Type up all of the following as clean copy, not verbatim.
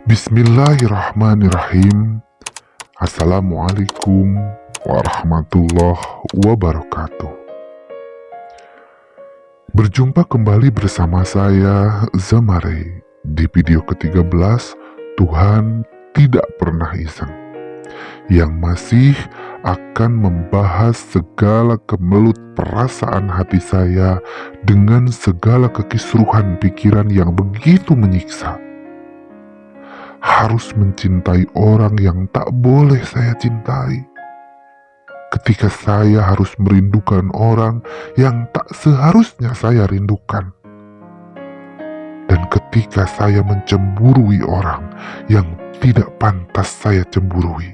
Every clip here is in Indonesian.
Bismillahirrahmanirrahim. Assalamualaikum warahmatullahi wabarakatuh. Berjumpa kembali bersama saya Zamare di video ke-13 Tuhan Tidak Pernah Iseng, yang masih akan membahas segala kemelut perasaan hati saya dengan segala kekisruhan pikiran yang begitu menyiksa. Harus mencintai orang yang tak boleh saya cintai. Ketika saya harus merindukan orang yang tak seharusnya saya rindukan. Dan ketika saya mencemburui orang yang tidak pantas saya cemburui.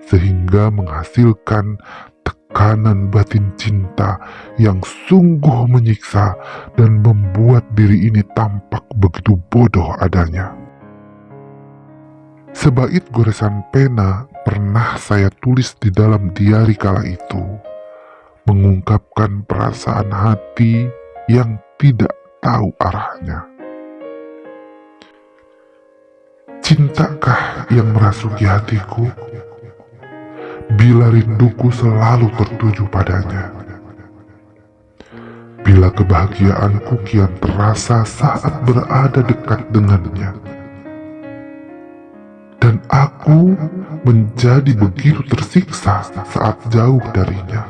Sehingga menghasilkan tekanan batin cinta yang sungguh menyiksa dan membuat diri ini tampak begitu bodoh adanya. Sebait goresan pena pernah saya tulis di dalam diari kala itu, mengungkapkan perasaan hati yang tidak tahu arahnya. Cintakah yang merasuki hatiku? Bila rinduku selalu tertuju padanya. Bila kebahagiaanku kian terasa saat berada dekat dengannya. Dan aku menjadi begitu tersiksa saat jauh darinya.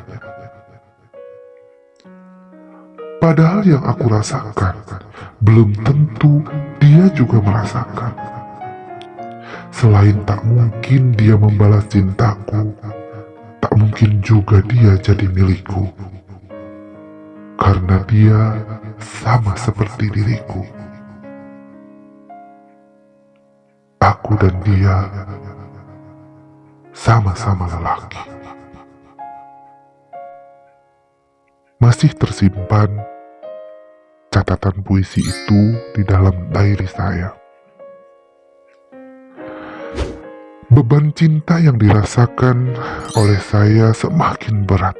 Padahal yang aku rasakan belum tentu dia juga merasakan. Selain tak mungkin dia membalas cintaku, tak mungkin juga dia jadi milikku. Karena dia sama seperti diriku. Aku dan dia sama-sama lelaki. Masih tersimpan catatan puisi itu di dalam diary saya. Beban cinta yang dirasakan oleh saya semakin berat,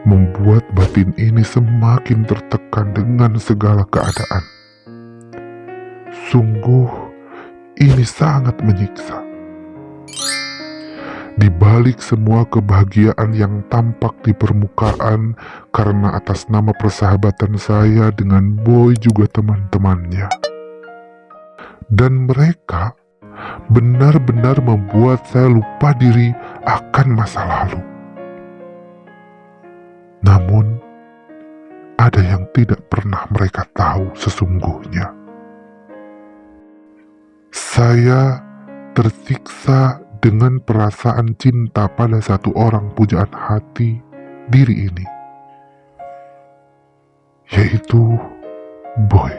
membuat batin ini semakin tertekan dengan segala keadaan. Sungguh ini sangat menyiksa. Di balik semua kebahagiaan yang tampak di permukaan karena atas nama persahabatan saya dengan Boy juga teman-temannya. Dan mereka benar-benar membuat saya lupa diri akan masa lalu. Namun, ada yang tidak pernah mereka tahu sesungguhnya. Saya tersiksa dengan perasaan cinta pada satu orang pujaan hati diri ini, yaitu Boy.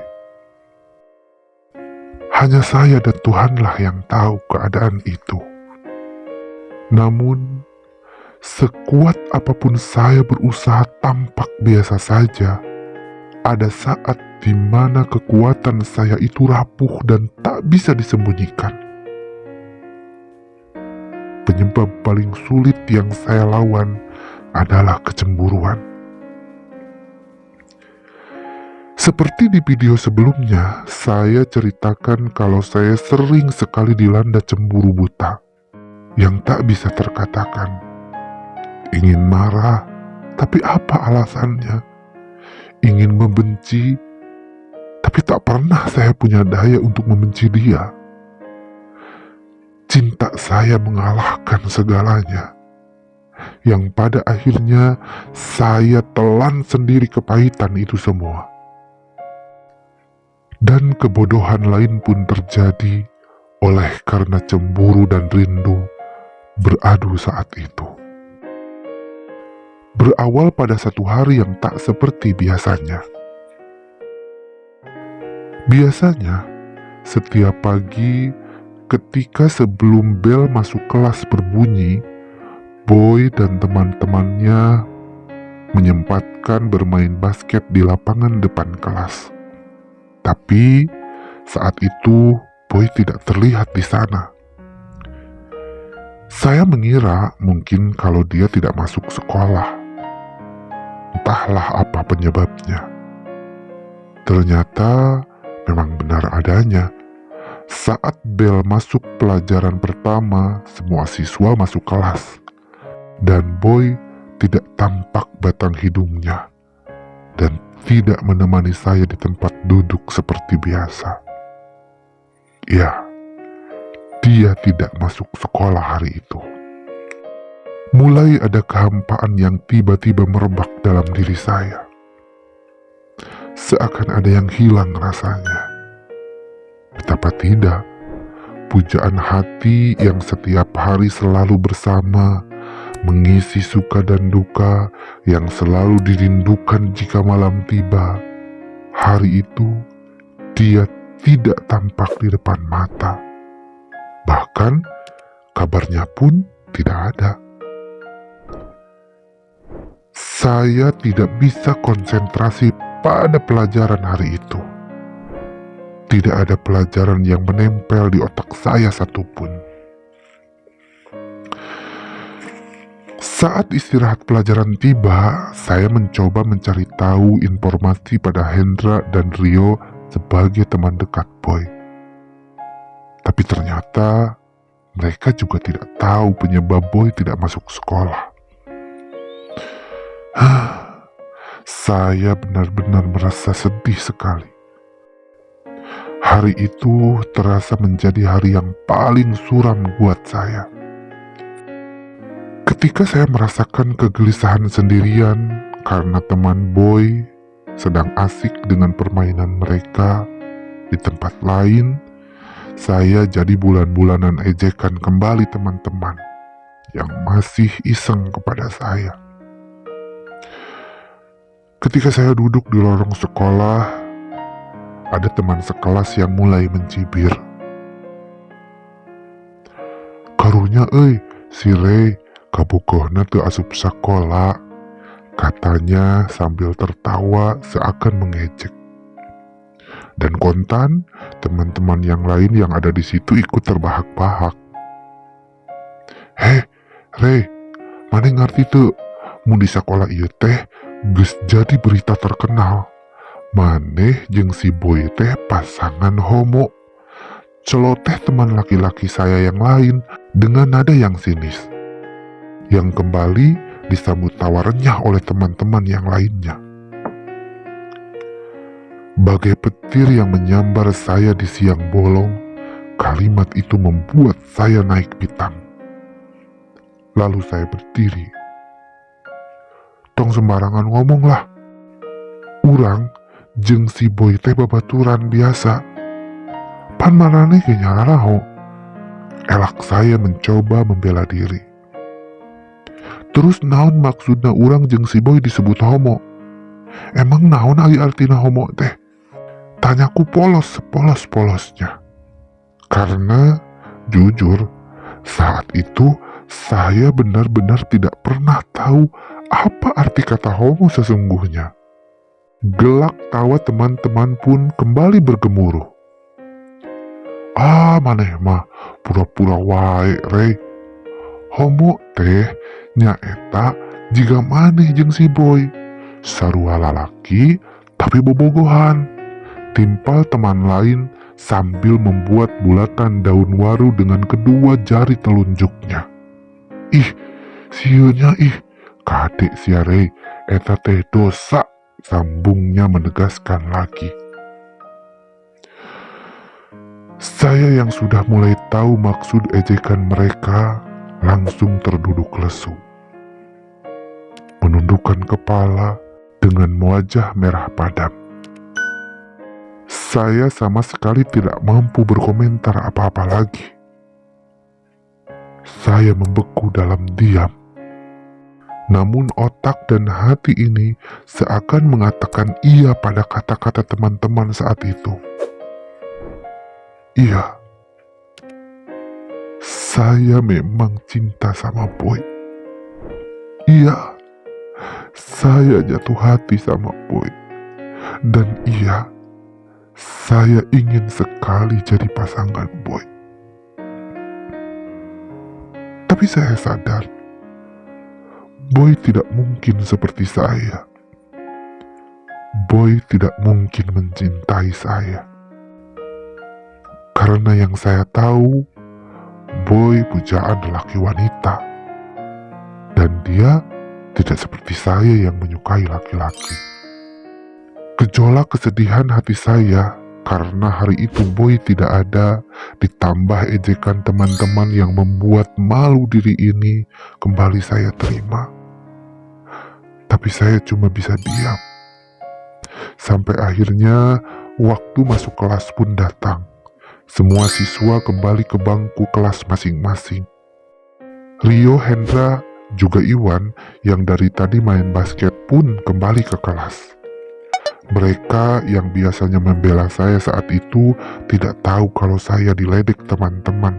Hanya saya dan Tuhanlah yang tahu keadaan itu. Namun, sekuat apapun saya berusaha tampak biasa saja, ada saat di mana kekuatan saya itu rapuh dan tak bisa disembunyikan. Penyebab paling sulit yang saya lawan adalah kecemburuan. Seperti di video sebelumnya, saya ceritakan kalau saya sering sekali dilanda cemburu buta yang tak bisa terkatakan. Ingin marah, tapi apa alasannya? Ingin membenci, tapi tak pernah saya punya daya untuk membenci dia. Cinta saya mengalahkan segalanya, yang pada akhirnya saya telan sendiri kepahitan itu semua. Dan kebodohan lain pun terjadi oleh karena cemburu dan rindu beradu saat itu. Berawal pada satu hari yang tak seperti biasanya. Biasanya, setiap pagi ketika sebelum bel masuk kelas berbunyi, Boy dan teman-temannya menyempatkan bermain basket di lapangan depan kelas. Tapi saat itu Boy tidak terlihat di sana. Saya mengira mungkin kalau dia tidak masuk sekolah. Entahlah apa penyebabnya. Ternyata memang benar adanya. Saat bel masuk pelajaran pertama, semua siswa masuk kelas. Dan Boy tidak tampak batang hidungnya dan tidak menemani saya di tempat duduk seperti biasa. Ya, dia tidak masuk sekolah hari itu. Mulai ada kehampaan yang tiba-tiba merebak dalam diri saya. Seakan ada yang hilang rasanya. Betapa tidak, pujaan hati yang setiap hari selalu bersama, mengisi suka dan duka yang selalu dirindukan jika malam tiba. Hari itu, dia tidak tampak di depan mata. Bahkan, kabarnya pun tidak ada. Saya tidak bisa konsentrasi pada pelajaran hari itu. Tidak ada pelajaran yang menempel di otak saya satupun. Saat istirahat pelajaran tiba, saya mencoba mencari tahu informasi pada Hendra dan Rio sebagai teman dekat Boy. Tapi ternyata mereka juga tidak tahu penyebab Boy tidak masuk sekolah. Saya benar-benar merasa sedih sekali. Hari itu terasa menjadi hari yang paling suram buat saya. Ketika saya merasakan kegelisahan sendirian karena teman Boy sedang asik dengan permainan mereka di tempat lain, saya jadi bulan-bulanan ejekan kembali teman-teman yang masih iseng kepada saya. Ketika saya duduk di lorong sekolah, ada teman sekelas yang mulai mencibir. "Karunya si Ray, kabogohna teu asup sakola," katanya sambil tertawa seakan mengejek. Dan kontan, teman-teman yang lain yang ada di situ ikut terbahak-bahak. "Heh, Ray, maneh ngarti teu, mun di sakola ieu teh geus jadi berita terkenal. Maneh jeung si Boy teh pasangan homo," celoteh teman laki-laki saya yang lain dengan nada yang sinis, yang kembali disambut tawa renyah oleh teman-teman yang lainnya. Bagai petir yang menyambar saya di siang bolong, kalimat itu membuat saya naik pitam. Lalu saya berdiri. "Tong sembarangan ngomong lah. Urang jeung si Boy teh babaturan biasa. Pan maneh ge nyararaho," elak saya mencoba membela diri. "Terus naon maksudna urang jeung si Boy disebut homo? Emang naon agi artina homo teh?" Tanyaku polos sepolos-polosnya. Karena jujur, saat itu saya benar-benar tidak pernah tahu apa arti kata homo sesungguhnya. Gelak tawa teman-teman pun kembali bergemuruh. "Ah, maneh mah pura-pura wae, Rey. Homo teh nyaeta jiga maneh jeung si Boy, sarua lalaki tapi bobogohan," timpal teman lain sambil membuat bulatan daun waru dengan kedua jari telunjuknya. "Ih, sieunnya ih, kade sia Rey, eta teh dosa," sambungnya menegaskan lagi. Saya yang sudah mulai tahu maksud ejekan mereka langsung terduduk lesu, menundukkan kepala dengan wajah merah padam. Saya sama sekali tidak mampu berkomentar apa-apa lagi. Saya membeku dalam diam. Namun otak dan hati ini seakan mengatakan iya pada kata-kata teman-teman saat itu. Iya, saya memang cinta sama Boy. Iya, saya jatuh hati sama Boy. Dan iya, saya ingin sekali jadi pasangan Boy. Tapi saya sadar, Boy tidak mungkin seperti saya. Boy tidak mungkin mencintai saya. Karena yang saya tahu, Boy pujaan lelaki wanita. Dan dia tidak seperti saya yang menyukai laki-laki. Gejolak kesedihan hati saya karena hari itu Boy tidak ada, ditambah ejekan teman-teman yang membuat malu diri ini, kembali saya terima. Tapi saya cuma bisa diam. Sampai akhirnya waktu masuk kelas pun datang. Semua siswa kembali ke bangku kelas masing-masing. Rio, Hendra, juga Iwan yang dari tadi main basket pun kembali ke kelas. Mereka yang biasanya membela saya saat itu tidak tahu kalau saya diledek teman-teman.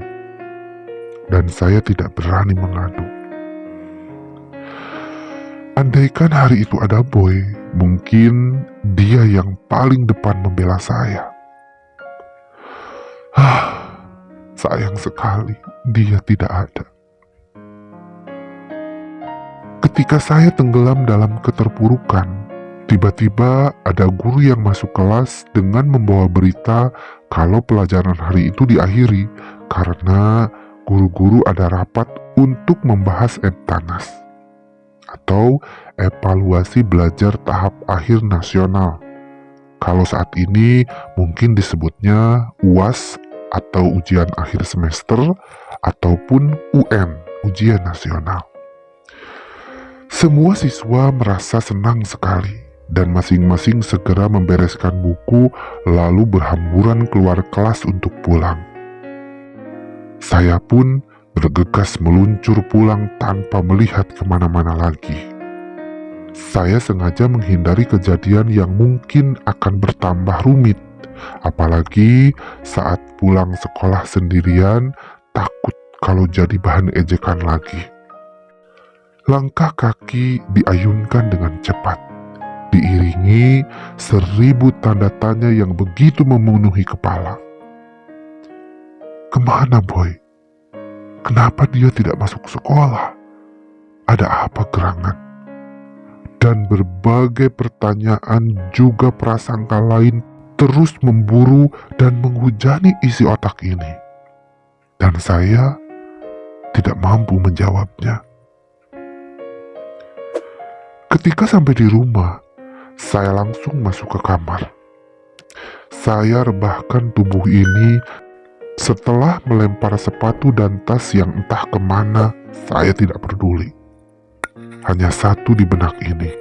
Dan saya tidak berani mengadu. Andaikan hari itu ada Boy, mungkin dia yang paling depan membela saya. Sayang sekali dia tidak ada. Ketika saya tenggelam dalam keterpurukan, tiba-tiba ada guru yang masuk kelas dengan membawa berita kalau pelajaran hari itu diakhiri karena guru-guru ada rapat untuk membahas EBTANAS atau evaluasi belajar tahap akhir nasional. Kalau saat ini mungkin disebutnya UAS atau ujian akhir semester ataupun UN, ujian nasional. Semua siswa merasa senang sekali dan masing-masing segera membereskan buku lalu berhamburan keluar kelas untuk pulang. Saya pun bergegas meluncur pulang tanpa melihat kemana-mana lagi. Saya sengaja menghindari kejadian yang mungkin akan bertambah rumit, apalagi saat pulang sekolah sendirian, takut kalau jadi bahan ejekan lagi. Langkah kaki diayunkan dengan cepat, diiringi 1000 tanda tanya yang begitu memenuhi kepala. Kemana Boy? Kenapa dia tidak masuk sekolah? Ada apa gerangan? Dan berbagai pertanyaan juga prasangka lain terus memburu dan menghujani isi otak ini. Dan saya tidak mampu menjawabnya. Ketika sampai di rumah, saya langsung masuk ke kamar. Saya rebahkan tubuh ini setelah melempar sepatu dan tas yang entah kemana, saya tidak peduli. Hanya satu di benak ini,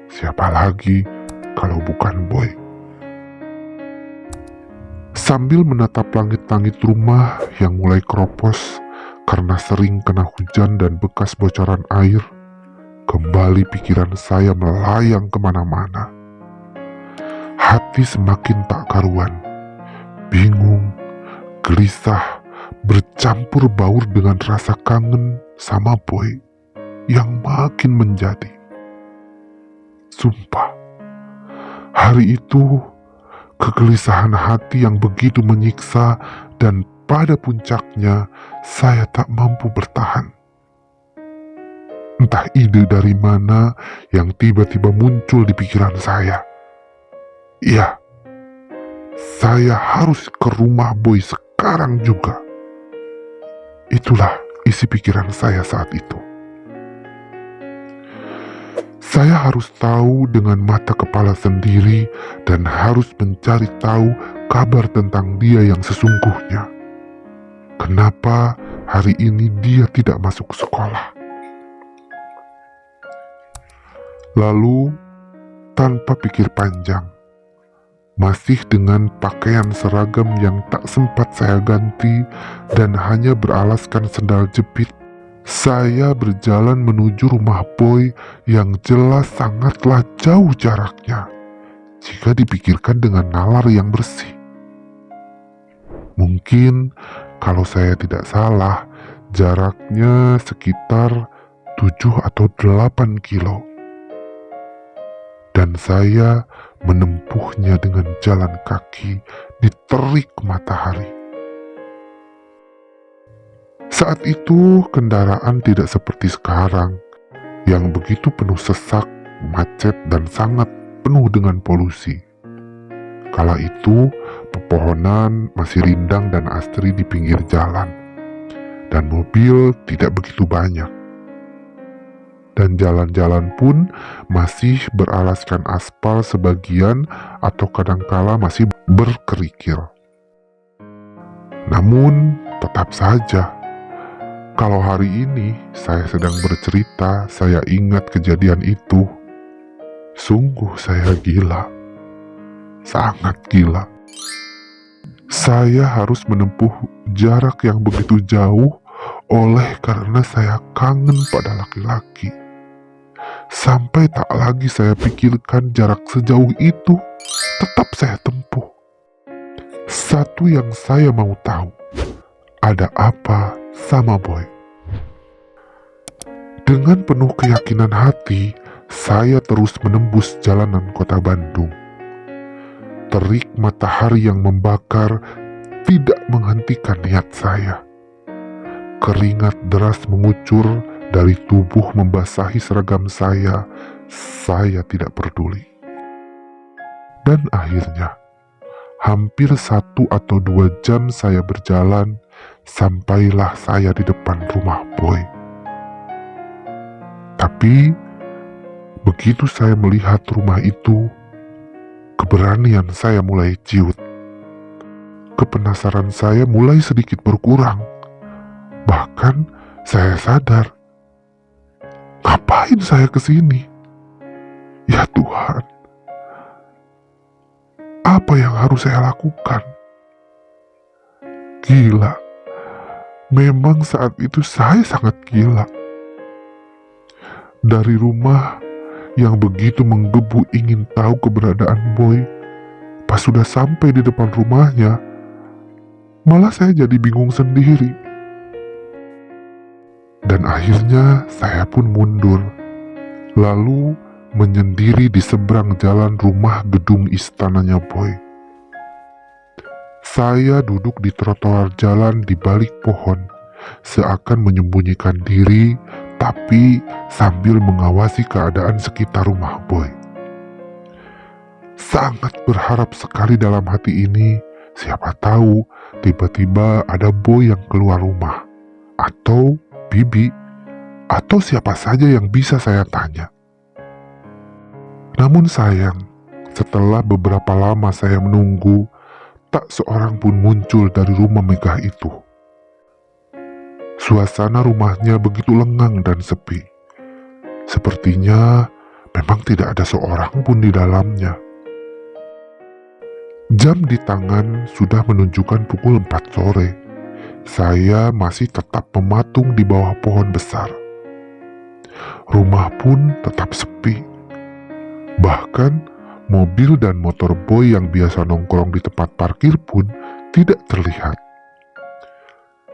siapa lagi kalau bukan Boy? Sambil menatap langit-langit rumah yang mulai keropos karena sering kena hujan dan bekas bocoran air, kembali pikiran saya melayang kemana-mana. Hati semakin tak karuan, bingung, gelisah, bercampur baur dengan rasa kangen sama Boy yang makin menjadi. Sumpah, hari itu kegelisahan hati yang begitu menyiksa dan pada puncaknya saya tak mampu bertahan. Entah ide dari mana yang tiba-tiba muncul di pikiran saya. Iya, saya harus ke rumah Boy sekarang juga. Itulah isi pikiran saya saat itu. Saya harus tahu dengan mata kepala sendiri dan harus mencari tahu kabar tentang dia yang sesungguhnya. Kenapa hari ini dia tidak masuk sekolah? Lalu, tanpa pikir panjang, masih dengan pakaian seragam yang tak sempat saya ganti dan hanya beralaskan sendal jepit, saya berjalan menuju rumah Boy yang jelas sangatlah jauh jaraknya jika dipikirkan dengan nalar yang bersih. Mungkin kalau saya tidak salah, jaraknya sekitar 7 atau 8 kilo. Dan saya menempuhnya dengan jalan kaki di terik matahari. Saat itu kendaraan tidak seperti sekarang yang begitu penuh sesak, macet dan sangat penuh dengan polusi. Kala itu Pepohonan masih rindang dan asri di pinggir jalan, dan mobil tidak begitu banyak. Dan jalan-jalan pun masih beralaskan aspal sebagian atau kadangkala masih berkerikil. Namun, tetap saja, kalau hari ini saya sedang bercerita, saya ingat kejadian itu. Sungguh saya gila. Sangat gila. Saya harus menempuh jarak yang begitu jauh oleh karena saya kangen pada laki-laki. Sampai tak lagi saya pikirkan jarak sejauh itu, tetap saya tempuh. Satu yang saya mau tahu, ada apa sama Boy? Dengan penuh keyakinan hati, saya terus menembus jalanan kota Bandung. Terik matahari yang membakar tidak menghentikan niat saya. Keringat deras mengucur dari tubuh membasahi seragam saya tidak peduli. Dan akhirnya, hampir 1 atau 2 jam saya berjalan, sampailah saya di depan rumah Boy. Tapi, begitu saya melihat rumah itu, keberanian saya mulai ciut. Kepenasaran saya mulai sedikit berkurang. Bahkan saya sadar, ngapain saya kesini? Ya Tuhan, apa yang harus saya lakukan? Gila, memang saat itu saya sangat gila. Dari rumah yang begitu menggebu ingin tahu keberadaan Boy, pas sudah sampai di depan rumahnya, malah saya jadi bingung sendiri. Dan akhirnya saya pun mundur, lalu menyendiri di seberang jalan rumah gedung istananya Boy. Saya duduk di trotoar jalan di balik pohon, seakan menyembunyikan diri, tapi sambil mengawasi keadaan sekitar rumah Boy. Sangat berharap sekali dalam hati ini, siapa tahu tiba-tiba ada Boy yang keluar rumah, atau Bibi, atau siapa saja yang bisa saya tanya. Namun sayang, setelah beberapa lama saya menunggu, tak seorang pun muncul dari rumah megah itu. Suasana rumahnya begitu lengang dan sepi. Sepertinya memang tidak ada seorang pun di dalamnya. Jam di tangan sudah menunjukkan pukul 4 sore. Saya masih tetap mematung di bawah pohon besar. Rumah pun tetap sepi. Bahkan mobil dan motor Boy yang biasa nongkrong di tempat parkir pun tidak terlihat.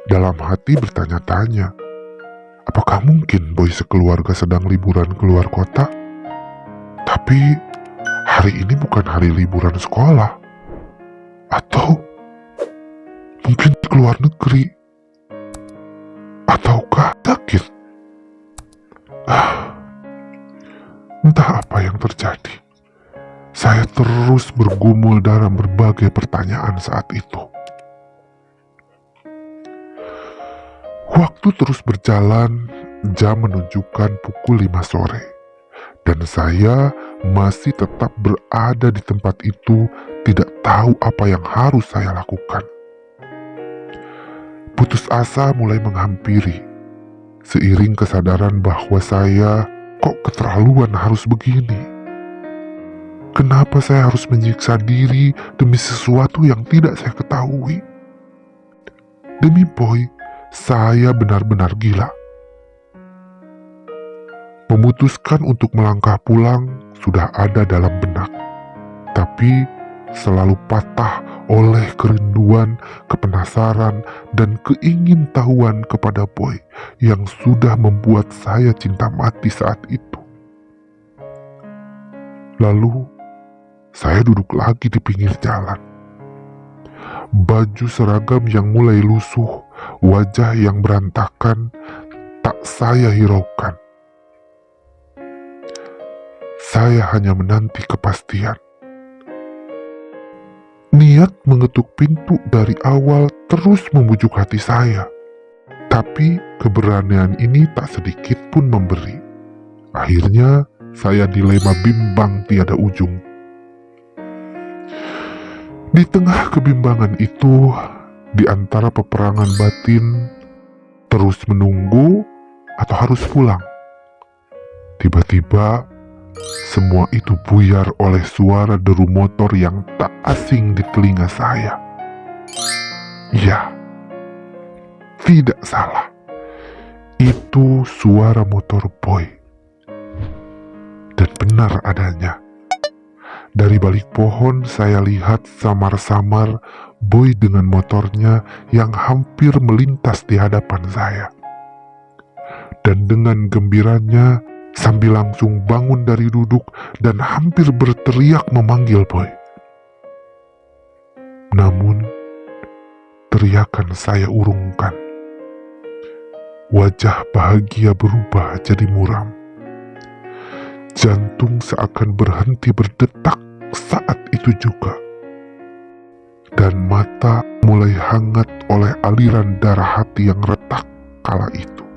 Dalam hati bertanya-tanya, apakah mungkin Boy sekeluarga sedang liburan keluar kota? Tapi hari ini bukan hari liburan sekolah. Atau mungkin keluar negeri. Ataukah sakit? Entah apa yang terjadi. Saya terus bergumul dalam berbagai pertanyaan saat itu. Waktu terus berjalan, jam menunjukkan pukul 5 sore. Dan saya masih tetap berada di tempat itu, tidak tahu apa yang harus saya lakukan. Putus asa mulai menghampiri, seiring kesadaran bahwa saya kok keterlaluan harus begini. Kenapa saya harus menyiksa diri demi sesuatu yang tidak saya ketahui? Demi Boy, saya benar-benar gila. Memutuskan untuk melangkah pulang sudah ada dalam benak, tapi selalu patah oleh kerinduan, kepenasaran, dan keingintahuan kepada Boy yang sudah membuat saya cinta mati saat itu. Lalu, saya duduk lagi di pinggir jalan. Baju seragam yang mulai lusuh, wajah yang berantakan, tak saya hiraukan. Saya hanya menanti kepastian. Niat niat mengetuk pintu dari awal terus membujuk hati saya. Tapi keberanian ini tak sedikit pun memberi. Akhirnya saya dilema bimbang tiada ujung. Di tengah kebimbangan itu, di antara peperangan batin, terus menunggu atau harus pulang, tiba-tiba semua itu buyar oleh suara deru motor yang tak asing di telinga saya. Ya, tidak salah. Itu suara motor Boy. Dan benar adanya. Dari balik pohon saya lihat samar-samar Boy dengan motornya yang hampir melintas di hadapan saya. Dan dengan gembiranya sambil langsung bangun dari duduk dan hampir berteriak memanggil Boy. Namun, teriakan saya urungkan. Wajah bahagia berubah jadi muram. Jantung seakan berhenti berdetak saat itu juga. Dan mata mulai hangat oleh aliran darah hati yang retak kala itu.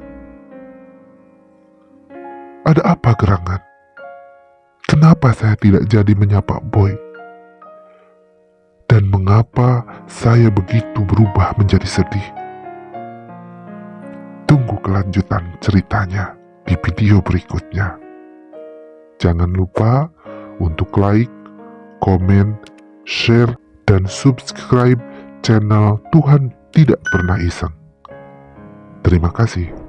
Ada apa gerangan? Kenapa saya tidak jadi menyapa Boy? Dan mengapa saya begitu berubah menjadi sedih? Tunggu kelanjutan ceritanya di video berikutnya. Jangan lupa untuk like, komen, share, dan subscribe channel Tuhan Tidak Pernah Iseng. Terima kasih.